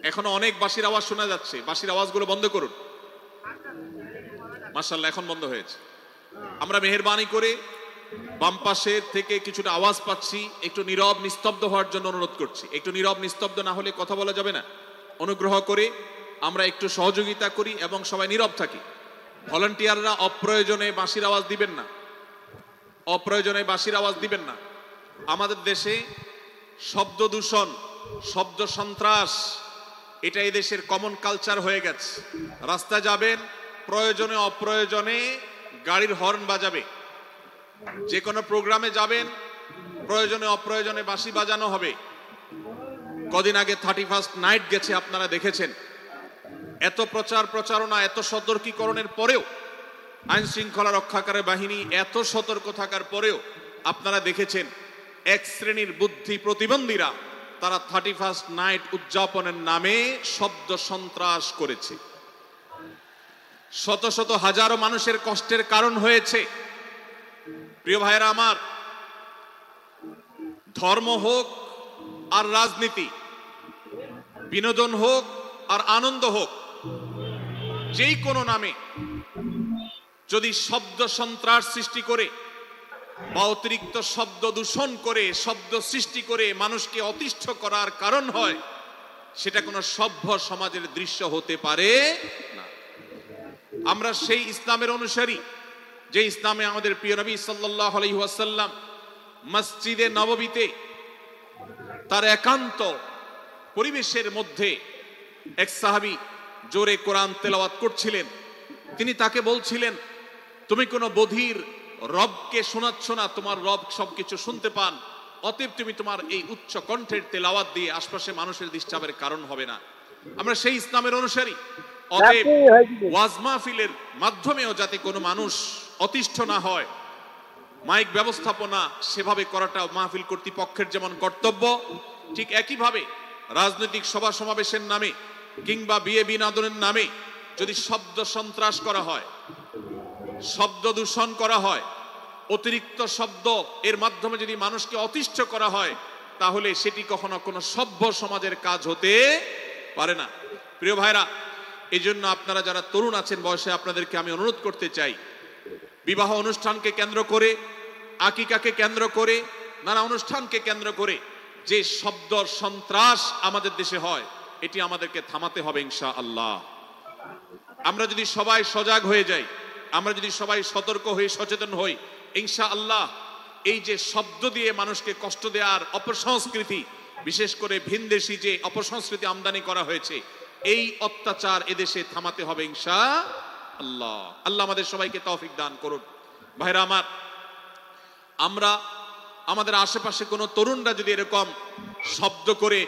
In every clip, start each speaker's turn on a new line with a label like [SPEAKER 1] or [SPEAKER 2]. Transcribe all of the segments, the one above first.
[SPEAKER 1] এখনো অনেক বাঁশির আওয়াজ শোনা যাচ্ছে, বাঁশির আওয়াজগুলো বন্ধ করুন। মাশাআল্লাহ, এখন বন্ধ হয়েছে। আমরা মেহেরবানি করে বাম পাশের থেকে কিছুটা আওয়াজ পাচ্ছি, একটু নীরব নিস্তব্ধ হওয়ার জন্য অনুরোধ করছি। একটু নীরব নিস্তব্ধ না হলে কথা বলা যাবে না। অনুগ্রহ করে আমরা একটু সহযোগিতা করি এবং সবাই নীরব থাকি। ভলান্টিয়াররা অপ্রয়োজনে বাঁশির আওয়াজ দিবেন না, অপ্রয়োজনে বাঁশির আওয়াজ দিবেন না। আমাদের দেশে শব্দ দূষণ, শব্দ সন্ত্রাস, এটা এই দেশের কমন কালচার হয়ে গেছে। রাস্তায় যাবেন, প্রয়োজনে অপ্রয়োজনে গাড়ির হর্ন বাজাবে। যে কোনো প্রোগ্রামে যাবেন, প্রয়োজনে অপ্রয়োজনে বাঁশি বাজানো হবে। কদিন আগে 31st নাইট গেছে, আপনারা দেখেছেন। এত প্রচার প্রচারণা, এত সতর্কীকরণের পরেও, আইন শৃঙ্খলা রক্ষাকারী বাহিনী এত সতর্ক থাকার পরেও আপনারা দেখেছেন এক শ্রেণীর বুদ্ধি প্রতিবন্ধীরা তারা 31st নাইট উদযাপনের নামে শব্দ সন্ত্রাস করেছে। শত শত হাজারো মানুষের কষ্টের কারণ হয়েছে। প্রিয় ভাইয়েরা আমার, ধর্ম হোক আর রাজনীতি, বিনোদন হোক আর আনন্দ হোক, যেই কোনো নামে যদি শব্দ সন্ত্রাস সৃষ্টি করে বা অতিরিক্ত শব্দ দূষণ করে, শব্দ সৃষ্টি করে মানুষকে অতিষ্ঠ করার কারণ হয়, সেটা কোনো সভ্য সমাজের দৃশ্য হতে পারে না। আমরা সেই ইসলামের অনুসারী যে ইসলামে আমাদের প্রিয় নবী সাল্লাল্লাহু আলাইহি ওয়াসাল্লাম মসজিদে নববীতে তার একান্ত পরিবেশের মধ্যে এক সাহাবী জোরে কোরআন তেলাওয়াত করছিলেন। তিনি তাকে বলছিলেন, তুমি কোনো বধির রবকে শোনাচ্ছ না, তোমার রব সবকিছু শুনতে পান, অতএব তুমি তোমার এই উচ্চ কণ্ঠের তেলাওয়াত দিয়ে আশপাশে মানুষের ডিস্টার্বের কারণ হবে না। আমরা সেই ইসলামের অনুসারী। অতএব ওয়াজ মাহফিলের মাধ্যমেও যাতে কোনো মানুষ অতিষ্ঠ না হয়, মাইক ব্যবস্থাপনা সেভাবে করাটা মাহফিল কর্তৃপক্ষের যেমন কর্তব্য, ঠিক একইভাবে রাজনৈতিক সভা সমাবেশের নামে কিংবা বিয়ে বিনোদনের নামে যদি শব্দ সন্ত্রাস করা হয়, শব্দ দূষণ করা হয়, অতিরিক্ত শব্দ এর মাধ্যমে যদি মানুষকে অতিষ্ঠ করা হয়, তাহলে সেটি কখনো কোনো সভ্য সমাজের কাজ হতে পারে না। প্রিয় ভাইরা, এই জন্য আপনারা যারা তরুণ আছেন বয়সে, আপনাদেরকে আমি অনুরোধ করতে চাই, বিবাহ অনুষ্ঠানকে কেন্দ্র করে, আকিকাকে কেন্দ্র করে, নানা অনুষ্ঠানকে কেন্দ্র করে যে শব্দ সন্ত্রাস আমাদের দেশে হয়, এটি আমাদেরকে থামাতে হবে ইনশাআল্লাহ। আমরা যদি সবাই সজাগ হয়ে যাই, আমরা যদি সবাই সতর্ক হয়ে সচেতন হই, ইনশাআল্লাহ এই যে শব্দ দিয়ে মানুষকে কষ্ট দেওয়ার অপসংস্কৃতি, বিশেষ করে ভিনদেশি যে অপসংস্কৃতি আমদানি করা হয়েছে, এই অত্যাচার এদেশে থামাতে হবে ইনশাআল্লাহ। আল্লাহ আমাদের সবাইকে তৌফিক দান করুন। ভাইরা আমার, আমরা আমাদের আশেপাশে কোনো তরুণরা যদি এরকম শব্দ করে,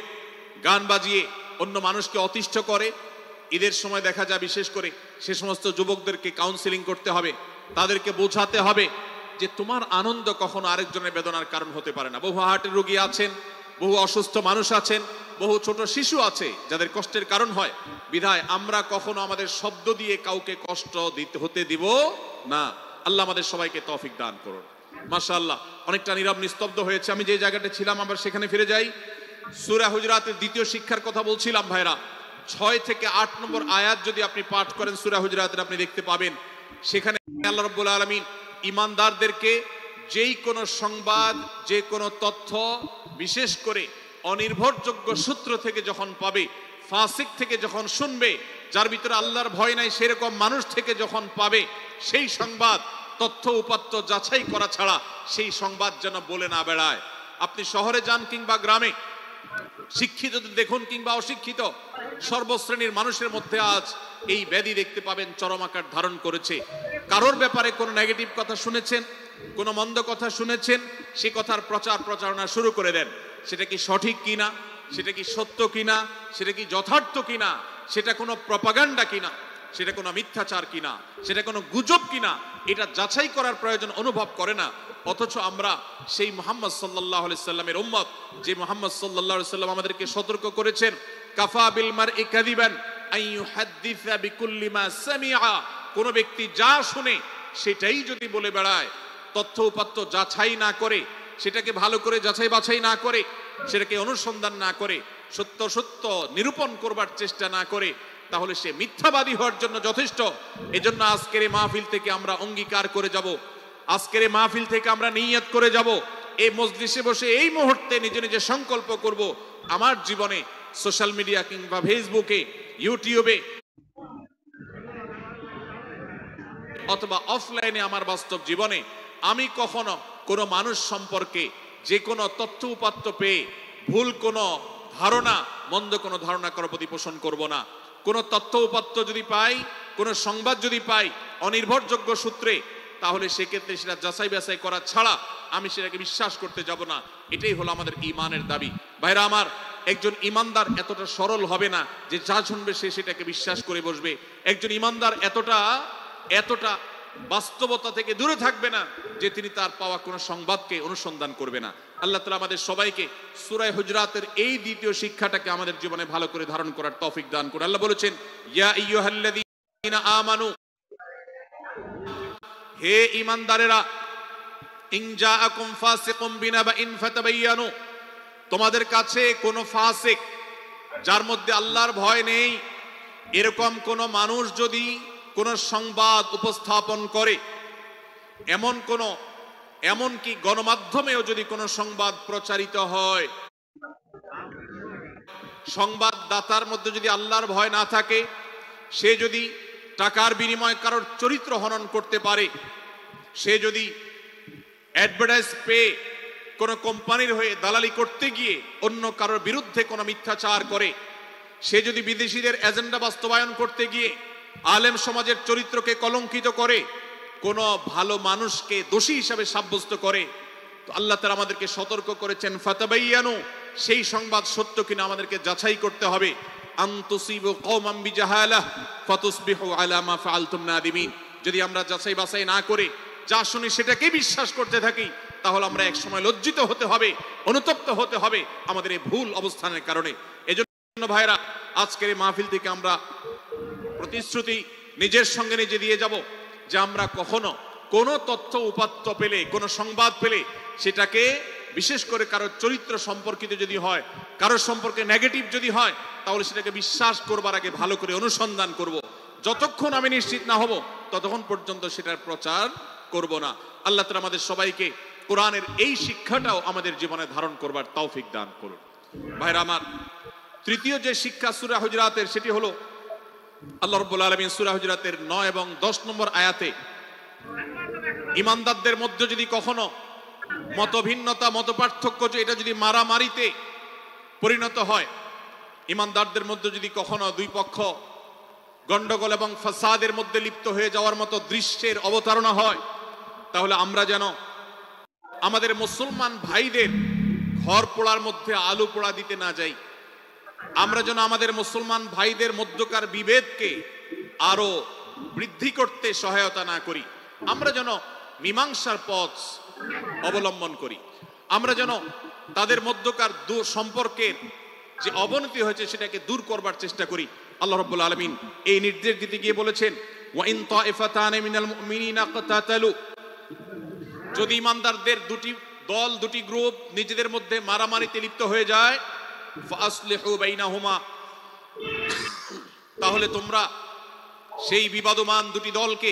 [SPEAKER 1] গান বাজিয়ে অন্য মানুষকে অতিষ্ঠ করে, ঈদের সময় দেখা যায় বিশেষ করে সে সমস্ত যুবকদেরকে কাউন্সিলিং করতে হবে, তাদেরকে বোঝাতে হবে যে তোমার আনন্দ কখনো আরেকজনের বেদনার কারণ হতে পারে না। বহু হার্টের রোগী আছেন, বহু অসুস্থ মানুষ আছেন, বহু ছোট শিশু আছে যাদের কষ্টের কারণ হয়। বিধায় আমরা কখনো আমাদের শব্দ দিয়ে কাউকে কষ্ট হতে দিব না। আল্লাহ আমাদের সবাইকে তৌফিক দান করুন। মাশাআল্লাহ, অনেকটা নীরব নিস্তব্ধ হয়েছে। আমি যে জায়গাটা ছিলাম আবার সেখানে ফিরে যাই। সূরা হুজুরাতের দ্বিতীয় শিক্ষার কথা বলছিলাম ভাইরা। 6 থেকে 8 নম্বর আয়াত যদি আপনি পাঠ করেন সূরা হুজুরাতের, আপনি দেখতে পাবেন সেখানে আল্লাহ রাব্বুল আলামিন ঈমানদারদেরকে যেই কোনো সংবাদ, যে কোনো তথ্য, বিশেষ করে অনির্ভরযোগ্য সূত্র থেকে যখন পাবে, ফাসিক থেকে যখন শুনবে, যার ভিতরে আল্লাহর ভয় নাই সেরকম মানুষ থেকে যখন পাবে, সেই সংবাদ তথ্য উপাত্ত যাচাই করা ছাড়া সেই সংবাদ যেন বলে না বেড়ায়। আপনি শহরে যান কিংবা গ্রামে, শিক্ষিত দেখুন কিংবা অশিক্ষিত, সর্বশ্রেণীর মানুষের মধ্যে আজ এই ব্যাধি দেখতে পাবেন চরম আকার ধারণ করেছে। কারোর ব্যাপারে কোনো নেগেটিভ কথা শুনেছেন, কোনো মন্দ কথা শুনেছেন, সে কথার প্রচার প্রচারণা শুরু করে দেন। সেটা কি সঠিক কিনা, সেটা কি সত্য কিনা, সেটা কি যথার্থ কিনা, সেটা কোনো প্রপাগান্ডা কিনা, সেটা কোনো মিথ্যাচার কিনা, সেটা কোনো গুজব কিনা, এটা যাচাই করার প্রয়োজন অনুভব করে না। অথচ আমরা সেই মুহাম্মদ সাল্লাল্লাহু আলাইহি সাল্লামের উম্মত, যে মুহাম্মদ সাল্লাল্লাহু আলাইহি সাল্লাম আমাদেরকে সতর্ক করেছেন, কাফা বিল মারই কাযিবান আন ইউহাদ্দিসা বিকুল্লি মা সামিআ, কোন ব্যক্তি যা শুনে সেটাই যদি বলে বেড়ায়, তথ্য উপাত্ত যাচাই না করে, সেটাকে ভালো করে যাচাই বাছাই না করে, সেটাকে অনুসন্ধান না করে, সত্য সত্য নিরূপণ করবার চেষ্টা না করে, তাহলে সে মিথ্যাবাদী হওয়ার জন্য যথেষ্ট। এজন্য আজকের এই মাহফিল থেকে আমরা অঙ্গীকার করে যাব, আজকের এই মাহফিল থেকে আমরা নিয়ত করে যাব, এই মজলিসে বসে এই মুহূর্তে নিজে নিজে সংকল্প করব, আমার জীবনে সোশ্যাল মিডিয়া কিংবা ফেসবুকে, ইউটিউবে অথবা অফলাইনে আমার বাস্তব জীবনে আমি কখনো কোনো মানুষ সম্পর্কে যে কোনো তথ্য উপাত্ত পেয়ে ভুল কোনো ধারণা, মন্দ কোনো ধারণা করার প্রতি পোষণ করব না। কোনো তথ্য উপাত্ত যদি পাই, কোনো সংবাদ যদি পাই অনির্ভরযোগ্য সূত্রে, তাহলে সেক্ষেত্রে সেটা যাচাই বাছাই করা ছাড়া আমি সেটাকে বিশ্বাস করতে যাব না। এটাই হলো আমাদের ঈমানের দাবি। ভাইরা আমার, একজন ঈমানদার এতটা সরল হবে না যে যা শুনবে সে সেটাকে বিশ্বাস করে বসবে। একজন ঈমানদার এতটা বাস্তবতা থেকে দূরে থাকবে না যে তিনি তার পাওয়া কোনো সংবাদকে অনুসন্ধান করবে না। আল্লাহ তাআলা আমাদের সবাইকে সূরা হুজরাতের এই দ্বিতীয় শিক্ষাটাকে আমাদের জীবনে ভালো করে ধারণ করার তৌফিক দান করুন। আল্লাহ বলেছেন, ইয়া আইয়ুহাল্লাযীনা আমানু, হে ঈমানদারেরা, ইন জাআকুম ফাসিকুম বিনাবাইন ফাতাবায়ানু, তোমাদের কাছে কোনো ফাসিক, যার মধ্যে আল্লাহর ভয় নেই, এরকম কোন মানুষ যদি কোন সংবাদ উপস্থাপন করে, এমনকি গণমাধ্যমেও যদি কোনো সংবাদ প্রচারিত হয়, সংবাদদাতার মধ্যে যদি আল্লাহর ভয় না থাকে, সে যদি টাকার বিনিময়ে কারোর চরিত্র হনন করতে পারে, সে যদি অ্যাডভার্টাইজ পেয়ে কোনো কোম্পানির হয়ে দালালি করতে গিয়ে অন্য কারোর বিরুদ্ধে কোনো মিথ্যাচার করে, সে যদি বিদেশিদের এজেন্ডা বাস্তবায়ন করতে গিয়ে আলেম সমাজের চরিত্রকে কলঙ্কিত করে, কোনো ভালো মানুষকে দোষী হিসাবে সাব্যস্ত করে, তো আল্লাহ তাআলা আমাদেরকে সতর্ক করেছেন, ফাতাবায়ানু, সেই সংবাদ সত্য কিনা আমাদেরকে যাচাই করতে হবে। আন তুসিবু কওমান বিজাহালাহ ফাতুসবিহু আলা মা ফাআলতুম নাদিমিন। যদি আমরা যাচাই বাছাই না করে যা শুনি সেটাকেই বিশ্বাস করতে থাকি, তাহলে আমরা এক সময় লজ্জিত হতে হবে, অনুতপ্ত হতে হবে আমাদের এই ভুল অবস্থানের কারণে। এজন্য ভাইরা, আজকের এই মাহফিল থেকে আমরা প্রতিশ্রুতি নিজের সঙ্গে নিজে দিয়ে যাব যে আমরা কখনো কোনো তথ্য উপাত্ত পেলে, কোনো সংবাদ পেলে, সেটাকে বিশেষ করে কারোর চরিত্র সম্পর্কিত যদি হয়, কারোর সম্পর্কে নেগেটিভ যদি হয়, তাহলে সেটাকে বিশ্বাস করবার আগে ভালো করে অনুসন্ধান করব। যতক্ষণ আমি নিশ্চিত না হব ততক্ষণ পর্যন্ত সেটার প্রচার করব না। আল্লাহ তাআলা আমাদের সবাইকে কোরআনের এই শিক্ষাটাও আমাদের জীবনে ধারণ করবার তৌফিক দান করুন। ভাইরা আমার, তৃতীয় যে শিক্ষা সূরা হুজরাতের, সেটি হলো আল্লাহ রাব্বুল আলামিন সূরা হুজরাতের 9 এবং 10 নম্বর আয়াতে ঈমানদারদের মধ্যে যদি কখনো মতভিন্নতা, মতপার্থক্য, যে এটা যদি মারামারিতে পরিণত হয়, ঈমানদারদের মধ্যে যদি কখনো দুই পক্ষ গন্ডগোল এবং ফাসাদের মধ্যে লিপ্ত হয়ে যাওয়ার মতো দৃশ্যের অবতারণা হয়, তাহলে আমরা যেন আমাদের মুসলমান ভাইদের ঘর পোড়ার মধ্যে আলু পোড়া দিতে না যাই। আমরা যেন আমাদের মুসলমান ভাইদের মধ্যকার বিভেদকে আরো বৃদ্ধি করতে সহায়তা না করি। আমরা যেন মীমাংসার পথ অবলম্বন করি। আমরা যেন তাদের মধ্যকার সম্পর্কের যে অবনতি হয়েছে সেটাকে দূর করবার চেষ্টা করি। আল্লাহ রাব্বুল আলামিন এই নির্দেশ দিতে গিয়ে বলেছেন, ওয়া ইন তাইফাতানি মিনাল মুমিনিনা ইকতাতালু, যদি ঈমানদারদের দুটি দল, দুটি গ্রুপ নিজেদের মধ্যে মারামারিতে লিপ্ত হয়ে যায়, ফাসলিহু বাইনাহুমা, তাহলে তোমরা সেই বিবাদমান দুটি দলকে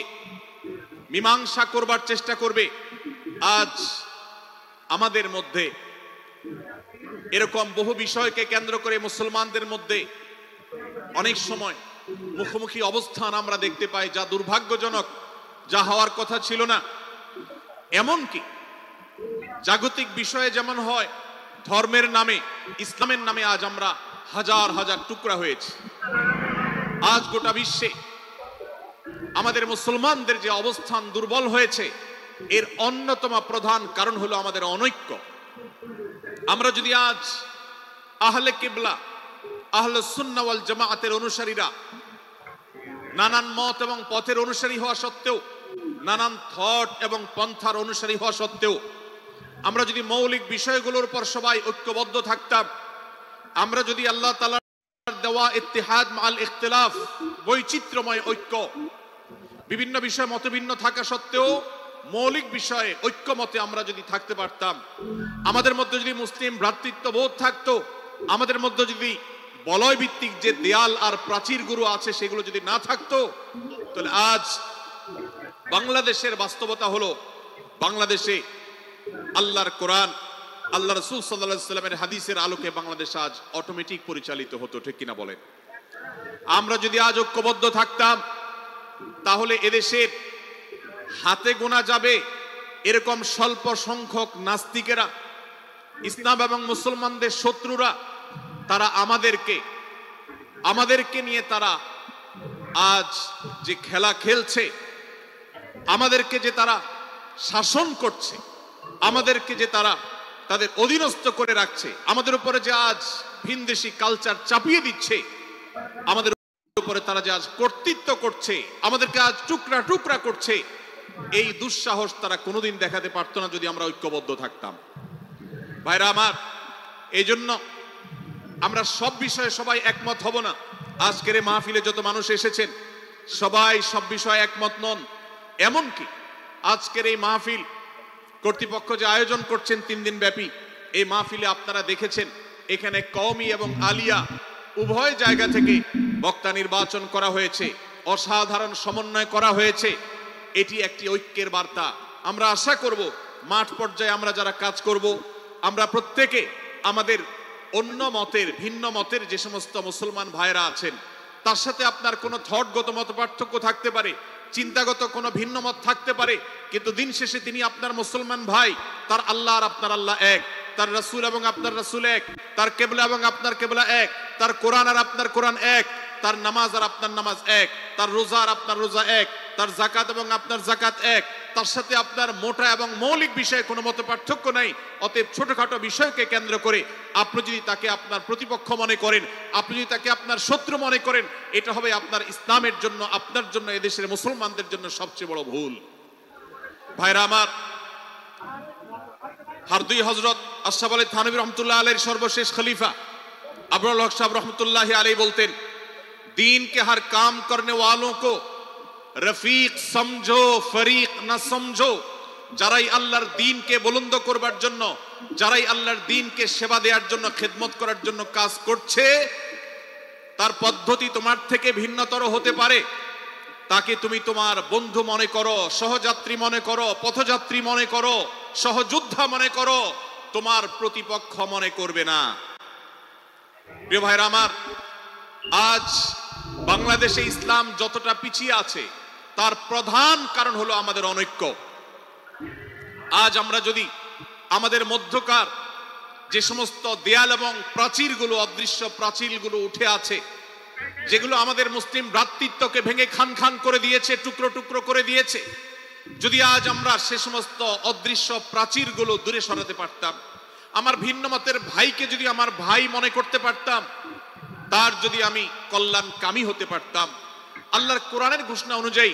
[SPEAKER 1] মীমাংসা করবার চেষ্টা করবে। আজ আমাদের মধ্যে এরকম বহু বিষয়কে কেন্দ্র করে মুসলমানদের মধ্যে অনেক সময় মুখোমুখি অবস্থান আমরা দেখতে পাই, যা দুর্ভাগ্যজনক, যা হওয়ার কথা ছিল না। এমনকি জাগতিক বিষয়ে যেমন হয়, ধর্মের নামে, ইসলামের নামে আজ আমরা হাজার হাজার টুকরা হয়েছি। আজ গোটা বিশ্বে আমাদের মুসলমানদের যে অবস্থান দুর্বল হয়েছে, এর অন্যতম প্রধান কারণ হলো আমাদের অনৈক্য। আমরা যদি আজ আহলে কিবলা, আহলে সুন্নাহ ওয়াল জামাআতের অনুসারীরা নানান মত এবং পথের অনুসারী হওয়া সত্ত্বেও, নানান থট এবং পন্থার অনুসারী হওয়া সত্ত্বেও, আমরা যদি মৌলিক বিষয়গুলোর উপর সবাই ঐক্যবদ্ধ থাকতাম, আমরা যদি আল্লাহ তাআলার দেওয়া ইত্তিহাদ মাল ইখতিলাফ, বৈচিত্র্যময় ঐক্য, বিভিন্ন বিষয় মতভিন্ন থাকা সত্ত্বেও মৌলিক বিষয়ে ঐক্যমতে আমরা যদি থাকতে পারতাম, আমাদের মধ্যে যদি মুসলিম ভ্রাতৃত্ববোধ থাকতো, আমাদের মধ্যে যদি বলয় ভিত্তিক যে দেয়াল আর প্রাচীরগুলো আছে সেগুলো যদি না থাকতো, তাহলে আজ বাংলাদেশের বাস্তবতা হলো বাংলাদেশে আল্লাহর কোরআন, আল্লাহ রাসূল সাল্লাল্লাহু আলাইহি ওয়াসাল্লামের হাদিসের আলোকে বাংলাদেশ আজ অটোমেটিক পরিচালিত হতো, ঠিক কিনা বলেন? আমরা যদি আজ ঐক্যবদ্ধ থাকতাম তাহলে এদেশের হাতে গোনা যাবে এরকম স্বল্প সংখ্যক নাস্তিকেরা, ইসলাম এবং মুসলমানদের শত্রুরা, তারা আমাদেরকে নিয়ে তারা আজ যে খেলা খেলছে, আমাদেরকে যে তারা শাসন করছে, আমাদেরকে যে তারা তাদের অধীনস্থ করে রাখছে, আমাদের উপরে যে আজ ভিনদেশি কালচার চাপিয়ে দিচ্ছে, আমাদের উপরে তারা যে আজ কর্তৃত্ব করছে, আমাদেরকে আজ টুকরা টুকরা করছে, এই দুঃসাহস তারা কোনোদিন দেখাতে পারতো না যদি আমরা ঐক্যবদ্ধ থাকতাম। ভাইরা আমার, এই জন্য আমরা সব বিষয়ে সবাই একমত হব না। আজকের এই মাহফিলে যত মানুষ এসেছেন সবাই সব বিষয়ে একমত নন। এমনকি আজকের এই মাহফিল কর্তৃপক্ষ যে আয়োজন করছেন 3 দিন ব্যাপী, এই মাহফিলে আপনারা দেখেছেন এখানে কওমি এবং আলিয়া উভয় জায়গা থেকে বক্তা নির্বাচন করা হয়েছে, অসাধারণ সমন্বয় করা হয়েছে। এটি একটি ঐক্যের বার্তা। আমরা আশা করব মাঠ পর্যায়ে আমরা যারা কাজ করব, আমরা প্রত্যেকে আমাদের অন্য মতের, ভিন্ন মতের যে সমস্ত মুসলমান ভাইরা আছেন তার সাথে আপনার কোনো থটগত মত পার্থক্য থাকতে পারে, চিন্তাগত কোনো ভিন্ন মত থাকতে পারে, কিন্তু দিন শেষে তিনি আপনার মুসলমান ভাই। তার আল্লাহ আর আপনার আল্লাহ এক, তার রাসূল এবং আপনার রাসূল এক, তার কিবলা এবং আপনার কিবলা এক, তার কোরআন আর আপনার কোরআন এক, তার নামাজ আর আপনার নামাজ এক, তার রোজা আর আপনার রোজা এক, তার যাকাত এবং আপনার যাকাত এক, তার সাথে আপনার মোটা এবং মৌলিক বিষয়ে কোনো মত পার্থক্য নাই। অতএব ছোটখাটো বিষয়কে কেন্দ্র করে আপনি যদি তাকে আপনার প্রতিপক্ষ মনে করেন, আপনি যদি তাকে আপনার শত্রু মনে করেন, এটা হবে আপনার ইসলামের জন্য, আপনার জন্য, এদেশের মুসলমানদের জন্য সবচেয়ে বড় ভুল। ভাইরা আমার, হারদুই হযরত আশরাফ আলী থানভী রহমতুল্লাহ আলাইহির সর্বশেষ খলিফা আবুল হক সাহেব রহমতুল্লাহ আলাইহি বলতেন, दीन के हर काम करने वालों को रफीक समझो, फरीक ना समझो। যারাই আল্লাহর দ্বীনকে বুলন্দ করবার জন্য, যারাই আল্লাহর দ্বীনকে সেবা দেওয়ার জন্য, খেদমত করার জন্য কাজ করছে, তার পদ্ধতি তোমার থেকে ভিন্নতর হতে পারে। তাকে তুমি তোমার বন্ধু মনে করো, সহযাত্রী মনে করো, পথযাত্রী মনে করো, সহযোদ্ধা মনে করো, তোমার প্রতিপক্ষ মনে করবে না। প্রিয় ভাইরা আমার, আজ বাংলাদেশে ইসলাম যতটা পিছিয়ে আছে তার প্রধান কারণ হলো আমাদের অনৈক্য। আজ আমরা যদি আমাদের মধ্যকার যে সমস্ত দেয়াল এবং প্রাচীরগুলো, অদৃশ্য প্রাচীরগুলো উঠে আছে, যেগুলো আমাদের মুসলিম ভ্রাতৃত্বকে ভেঙে খান খান করে দিয়েছে, টুকরো টুকরো করে দিয়েছে, যদি আজ আমরা সে সমস্ত অদৃশ্য প্রাচীরগুলো দূরে সরাতে পারতাম, আমার ভিন্ন মতের ভাইকে যদি আমার ভাই মনে করতে পারতাম, তার যদি আমি কল্যাণকামী হতে পারতাম, আল্লাহর কোরআনের ঘোষণা অনুযায়ী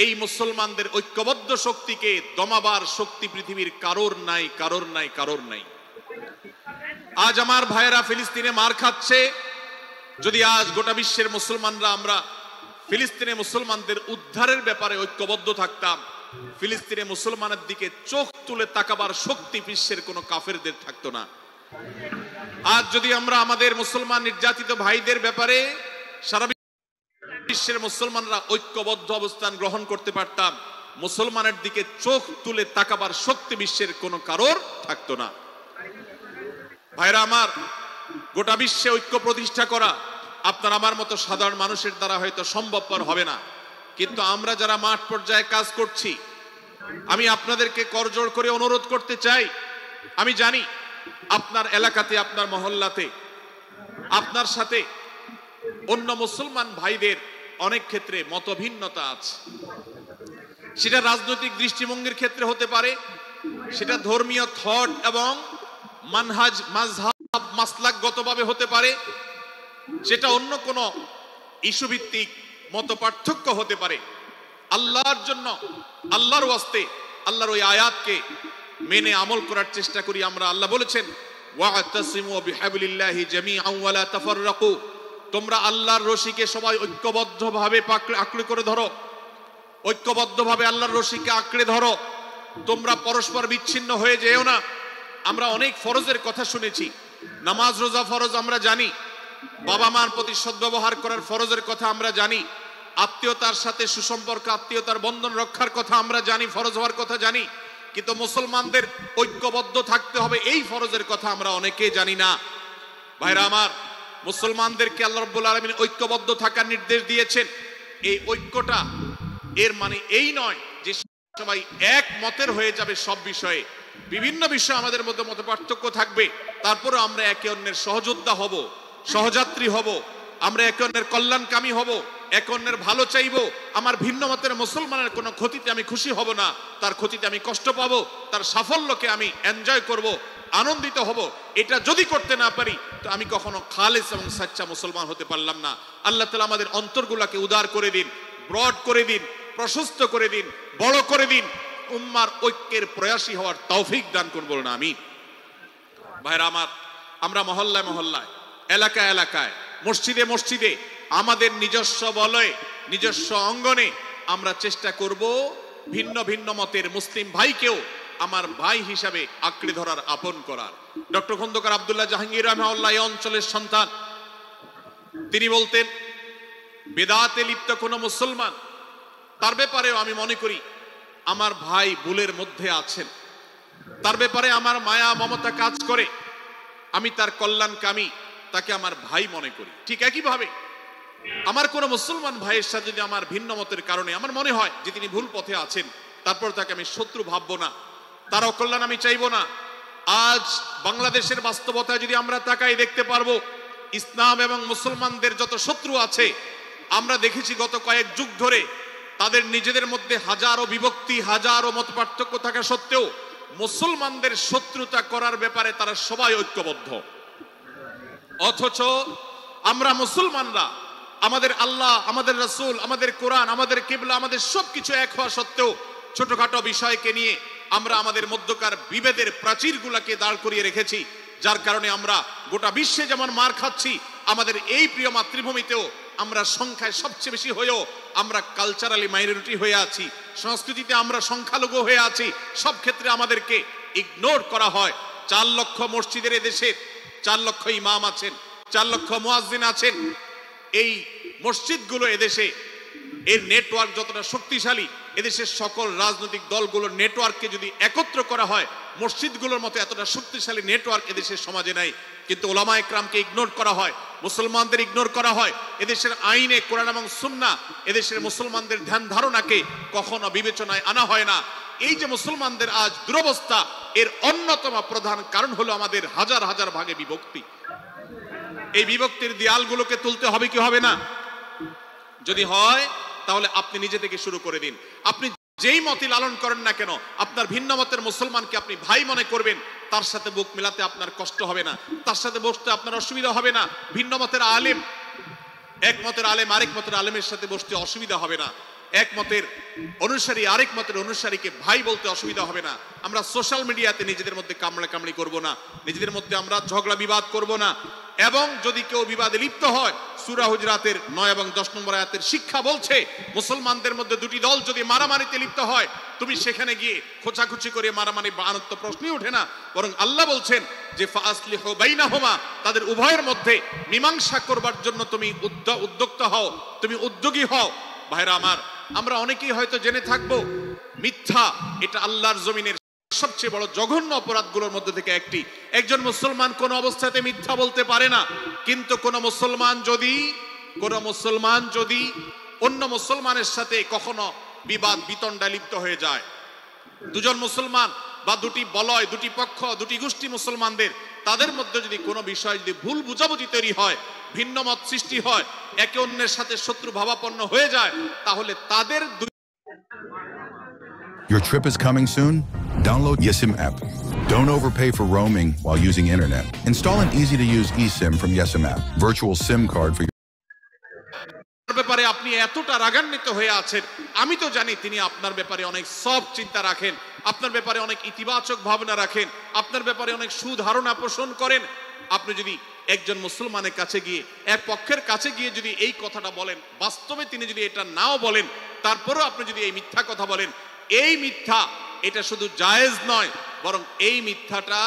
[SPEAKER 1] এই মুসলমানদের ঐক্যবদ্ধ শক্তিকে দমাবার শক্তি পৃথিবীর কারোর নাই, কারোর নাই, কারোর নাই। আজ আমার ভাইয়েরা ফিলিস্তিনে মার খাচ্ছে, যদি আজ গোটা বিশ্বের মুসলমানরা আমরা ফিলিস্তিনে মুসলমানদের উদ্ধারের ব্যাপারে ঐক্যবদ্ধ থাকতাম, ফিলিস্তিনে মুসলমানের দিকে চোখ তুলে তাকাবার শক্তি বিশ্বের কোনো কাফেরদের থাকতো না। আজ যদি আমরা আমাদের মুসলমান নির্যাতিত ভাইদের ব্যাপারে সারা বিশ্বের মুসলমানরা ঐক্যবদ্ধ অবস্থান গ্রহণ করতে পারতাম, মুসলমানের দিকে চোখ তুলে তাকাবার শক্তি বিশ্বের কোনো কারোর থাকতো না। ভাইরা আমার, গোটা বিশ্বে ঐক্য প্রতিষ্ঠা করা আপনার আমার মতো সাধারণ মানুষের দ্বারা হয়তো সম্ভবপর হবে না, কিন্তু আমরা যারা মাঠ পর্যায়ে কাজ করছি, আমি আপনাদেরকে করজোড় করে অনুরোধ করতে চাই। আমি জানি আপনার এলাকাতে, আপনার মহল্লাতে আপনার সাথে অন্য মুসলমান ভাইদের অনেক ক্ষেত্রে মতভিন্নতা আছে। সেটা রাজনৈতিক দৃষ্টিভঙ্গির ক্ষেত্রে হতে পারে, সেটা ধর্মীয় থট এবং মানহাজ, মাযহাব, মাসলাকগতভাবে হতে পারে, সেটা অন্য কোনো ইস্যু ভিত্তিক মত পার্থক্য হতে পারে। আল্লাহর জন্য, আল্লাহর ওয়াস্তে, আল্লাহর ওই আয়াতকে মেনে আমল করার চেষ্টা করি আমরা। আল্লাহ বলেছেন, ওয়া'তাসিমু বিহাবলিল্লাহি জামিআন ওয়া লা তাফাররাকু, তোমরা আল্লাহর রশিকে সবাই ঐক্যবদ্ধভাবে আঁকড়ে করে ধরো, ঐক্যবদ্ধভাবে আল্লাহর রশিকে আঁকড়ে ধরো, তোমরা পরস্পর বিচ্ছিন্ন হয়ে যেও না। আমরা অনেক ফরজের কথা শুনেছি, নামাজ রোজা ফরজ আমরা জানি, বাবা মার প্রতি সদ্ব্যবহার করার ফরজের কথা আমরা জানি, আত্মীয়তার সাথে সুসম্পর্ক আত্মীয়তার বন্ধন রক্ষার কথা আমরা জানি, ফরজ হওয়ার কথা জানি, কিন্তু মুসলমানদের ঐক্যবদ্ধ থাকতে হবে এই ফরজের কথা আমরা অনেকেই জানি না। ভাইরা আমার, মুসলমানদেরকে আল্লাহ রাব্বুল আলামিন ঐক্যবদ্ধ থাকার নির্দেশ দিয়েছেন। এই ঐক্যটা এর মানে এই নয় যে সবাই এক মতের হয়ে যাবে সব বিষয়ে। বিভিন্ন বিষয়ে আমাদের মধ্যে মত পার্থক্য থাকবে, তারপরে আমরা একে অন্যের সহযোদ্ধা হব, সহযাত্রী হব, আমরা একে অন্যের কল্যাণকামী হব, একে অন্যের ভালো চাইবো। আমার ভিন্ন মতের মুসলমানের কোনো ক্ষতিতে আমি খুশি হব না, তার ক্ষতিতে আমি কষ্ট পাবো, তার সাফল্যকে আমি এনজয় করব, আনন্দিত হব। এটা যদি করতে না পারি তো আমি কখনো খালেস এবং সাচ্চা মুসলমান হতে পারলাম না। আল্লাহ তাআলা আমাদের অন্তরগুলোকে উদার করে দিন, ব্রড করে দিন, প্রশস্ত করে দিন, বড় করে দিন, উম্মার ঐক্যের প্রয়াসী হওয়ার তৌফিক দান করুন, বলুন আমিন। ভাইরা আমার, আমরা মহল্লায় মহল্লায়, এলাকায় এলাকায়, মসজিদে মসজিদে, আমাদের নিজস্ব বলয়ে, নিজস্ব অঙ্গনে আমরা চেষ্টা করব ভিন্ন ভিন্ন মতের মুসলিম ভাইকেও আমার ভাই হিসাবে আঁকড়ে ধরার, আপন করার। ডক্টর খন্দকার আব্দুল্লাহ জাহাঙ্গীর রাহিমাহুল্লাহ এই অঞ্চলের সন্তান। তিনি বলতেন, বেদাতে লিপ্ত কোন মুসলমান, তার ব্যাপারেও আমি মনে করি আমার ভাই ভুলের মধ্যে আছেন, তার ব্যাপারে আমার মায়া মমতা কাজ করে, আমি তার কল্যাণকামী, তাকে আমার ভাই মনে করি। ঠিক একইভাবে আমার কোন মুসলমান ভাইয়ের সাথে যদি আমার ভিন্ন মতের কারণে আমার মনে হয় যে তিনি ভুল পথে আছেন, তারপর তাকে আমি শত্রু ভাববো না, তার অকল্যাণ আমি চাইবো না। আজ বাংলাদেশের বাস্তবতায় যদি আমরা তাকাই, দেখতে পারবো ইসলাম এবং মুসলমানদের যত শত্রু আছে, আমরা দেখেছি গত কয়েক যুগ ধরে তাদের নিজেদের মধ্যে হাজারো বিভক্তি, হাজারো মত পার্থক্য থাকা সত্ত্বেও মুসলমানদের শত্রুতা করার ব্যাপারে তারা সবাই ঐক্যবদ্ধ। অথচ আমরা মুসলমানরা আমাদের আল্লাহ, আমাদের রাসূল, আমাদের কোরআন, আমাদের কিবলা, আমাদের সবকিছু এক হওয়া সত্ত্বেও ছোটখাটো বিষয়কে নিয়ে আমরা আমাদের মধ্যকার বিভেদের প্রাচীরগুলোকে দাঁড় করিয়ে রেখেছি, যার কারণে আমরা গোটা বিশ্বে যেমন মার খাচ্ছি, আমাদের এই প্রিয় মাতৃভূমিতেও আমরা সংখ্যায় সবচেয়ে বেশি হয়েও আমরা কালচারালি মাইনরিটি হয়ে আছি, সংস্কৃতিতে আমরা সংখ্যালঘু হয়ে আছি। সব ক্ষেত্রে আমাদেরকে ইগনোর করা হয়। 4 লক্ষ মসজিদের এদেশে 4 লক্ষ ইমাম আছেন, 4 লক্ষ মুয়াজ্জিন আছেন। এই মসজিদগুলো এদেশে এর নেটওয়ার্ক যতটা শক্তিশালী, এদেশের সকল রাজনৈতিক দলগুলোর নেটওয়ার্ককে যদি একত্র করা হয়, মসজিদগুলোর মতো এতটা শক্তিশালী নেটওয়ার্ক এদেশের সমাজে নাই। কিন্তু ওলামায়ে কেরামকে ইগনোর করা হয়, মুসলমানদের ইগনোর করা হয়। এদেশের আইনে কোরআন এবং সুন্নাহ এদেশের মুসলমানদের ধ্যান ধারণাকে কখনো বিবেচনায় আনা হয় না। এই যে মুসলমানদের আজ দুরবস্থা, এর অন্যতম প্রধান কারণ হলো আমাদের হাজার হাজার ভাগে বিভক্তি। এই বিভক্তির দেয়ালগুলোকে তুলতে হবে কি হবে না? যদি হয় তাহলে আপনি নিজে থেকে শুরু করে দিন। আপনি যেই মতই লালন করেন না কেন, আপনার ভিন্ন মতের মুসলমানকে আপনি ভাই মনে করবেন, তার সাথে বুক মিলাতে আপনার কষ্ট হবে না, তার সাথে বসতে আপনার অসুবিধা হবে না। ভিন্ন মতের আলেম, এক মতের আলেম আরেক মতের আলেমের সাথে বসতে অসুবিধা হবে না। এক মতের অনুসারী আরেক মতের অনুসারীকে ভাই বলতে অসুবিধা হবে না। আমরা সোশ্যাল মিডিয়াতে নিজেদের মধ্যে কামড়াকামড়ি করব না, নিজেদের মধ্যে আমরা ঝগড়া বিবাদ করব না। এবং যদি কেউ বিবাদে লিপ্ত হয়, সূরা হুজরাতের 9 এবং 10 নম্বর আয়াতের শিক্ষা বলছে, মুসলমানদের মধ্যে দুটি দল যদি মারামারিতে লিপ্ত হয়, তুমি সেখানে গিয়ে খোঁচাখুচি করে মারামারি বানানোর তো প্রশ্নই ওঠে না। বরং আল্লাহ বলছেন যে ফাসলিহু বাইনাহুমা, তাদের উভয়ের মধ্যে মীমাংসা করবার জন্য তুমি উদ্যোক্তা হও, তুমি উদ্যোগী হও। ভাইরা আমার, আমরা অনেকেই হয়তো জেনে থাকবো মিথ্যা এটা আল্লাহর জমিনের সবচেয়ে বড় জঘন্য অপরাধগুলোর মধ্যে থেকে একটি। একজন মুসলমান কোন অবস্থাতে মিথ্যা বলতে পারে না, কিন্তু কোন মুসলমান যদি অন্য মুসলমানের সাথে কখনো বিবাদ বিতণ্ডায় লিপ্ত হয়ে যায়, দুজন মুসলমান বা দুটি বলয়, দুটি পক্ষ, দুটি গোষ্ঠী মুসলমানদের, তাদের মধ্যে যদি কোনো বিষয় যদি ভুল বুঝাবুঝি তৈরি হয়, ভিন্ন মত সৃষ্টি হয়, একে অন্যের সাথে শত্রু ভাবাপন্ন হয়ে যায়, তাহলে তাদের
[SPEAKER 2] Your trip is coming soon? Download YesSIM app. Don't overpay for roaming while using internet. Install an easy-to-use eSIM from YesSIM app. Virtual SIM card for your
[SPEAKER 1] ব্যাপারে আপনি এতটা রাগান্বিত হয়ে আছেন, আমি তো জানি তিনি আপনার ব্যাপারে অনেক সব চিন্তা রাখেন, আপনার ব্যাপারে অনেক ইতিবাচক ভাবনা রাখেন, আপনার ব্যাপারে অনেক সুধারণা পোষণ করেন। আপনি যদি একজন মুসলমানের কাছে গিয়ে, এক পক্ষের কাছে গিয়ে যদি এই কথাটা বলেন, বাস্তবে তিনি যদি এটা নাও বলেন, তারপরেও আপনি যদি এই মিথ্যা কথা বলেন, এই মিথ্যা এটা শুধু জায়েজ নয়, বরং এই মিথ্যাটা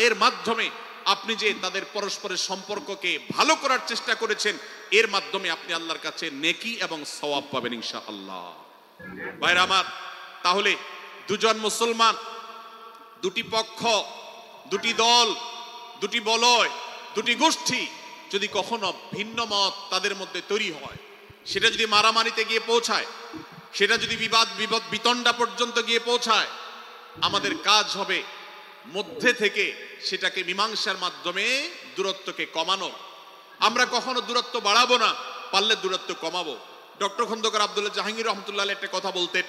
[SPEAKER 1] এর মাধ্যমে আপনি যে তাদের পরস্পরের সম্পর্ককে ভালো করার চেষ্টা করেছেন, এর মাধ্যমে আপনি আল্লাহর কাছে নেকি এবং সওয়াব পাবেন ইনশাআল্লাহ। ভাইরা আমার, তাহলে দুজন মুসলমান, দুটি পক্ষ, দুটি দল, দুটি বলয়, দুটি গোষ্ঠী যদি কখনো ভিন্ন মত তাদের মধ্যে তৈরি হয়, সেটা যদি মারামারিতে গিয়ে পৌঁছায়, সেটা যদি বিবাদ বিতণ্ডা পর্যন্ত গিয়ে পৌঁছায়, আমাদের কাজ হবে মধ্যে থেকে সেটাকে মীমাংসার মাধ্যমে দূরত্বকে কমানো। আমরা কখনো দূরত্ব বাড়াবো না, পারলে দূরত্ব কমাবো। ডক্টর খন্দকার আব্দুল্লাহ জাহাঙ্গীর রহমতুল্লাহ একটা কথা বলতেন,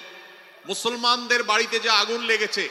[SPEAKER 1] মুসলমানদের বাড়িতে যে আগুন লেগেছে